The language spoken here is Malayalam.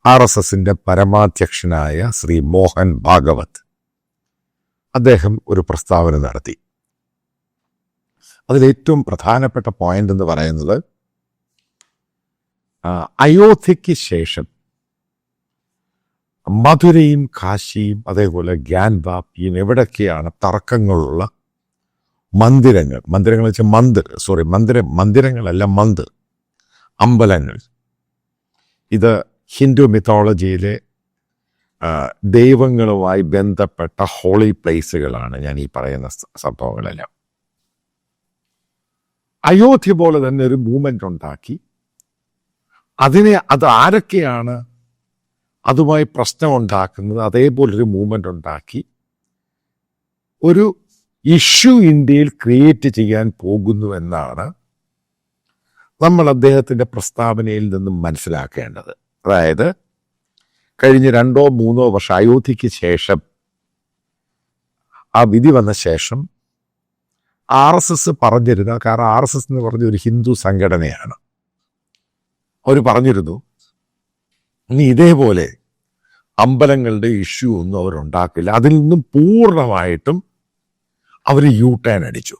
RSSന്റെ പരമാധ്യക്ഷനായ ശ്രീ മോഹൻ ഭാഗവത് അദ്ദേഹം ഒരു പ്രസ്താവന നടത്തി. അതിലേറ്റവും പ്രധാനപ്പെട്ട പോയിന്റ് എന്ന് പറയുന്നത്, അയോധ്യയ്ക്ക് ശേഷം മധുരയും കാശിയും അതേപോലെ ഗ്യാൻവാപ്പിയും എവിടൊക്കെയാണ് തർക്കങ്ങളുള്ള മന്ദിരങ്ങൾ വെച്ചാൽ മന്ദിരങ്ങളല്ല, അമ്പലങ്ങൾ. ഇത് ഹിന്ദു മിത്തോളജിയിലെ ദൈവങ്ങളുമായി ബന്ധപ്പെട്ട ഹോളി പ്ലേസുകളാണ് ഞാൻ ഈ പറയുന്ന സംഭവങ്ങളെല്ലാം. അയോധ്യ പോലെ തന്നെ ഒരു മൂവ്മെന്റ് ഉണ്ടാക്കി. അത് ആരൊക്കെയാണ് അതുമായി പ്രശ്നമുണ്ടാക്കുന്നത്, അതേപോലൊരു മൂവ്മെന്റ് ഉണ്ടാക്കി ഒരു ഇഷ്യൂ ഇന്ത്യയിൽ ക്രിയേറ്റ് ചെയ്യാൻ പോകുന്നു എന്നാണ് നമ്മൾ അദ്ദേഹത്തിൻ്റെ പ്രസ്താവനയിൽ നിന്നും മനസ്സിലാക്കേണ്ടത്. അതായത് കഴിഞ്ഞ 2-3 വർഷം അയോധ്യയ്ക്ക് ശേഷം, ആ വിധി വന്ന ശേഷം RSS പറഞ്ഞിരുന്നു, കാരണം RSS എന്ന് പറഞ്ഞ ഒരു ഹിന്ദു സംഘടനയാണ്, അവർ പറഞ്ഞിരുന്നു ഇനി ഇതേപോലെ അമ്പലങ്ങളുടെ ഇഷ്യൂ ഒന്നും അവരുണ്ടാക്കില്ല. അതിൽ നിന്നും പൂർണ്ണമായിട്ടും അവർ യു ടേൺ അടിച്ചു.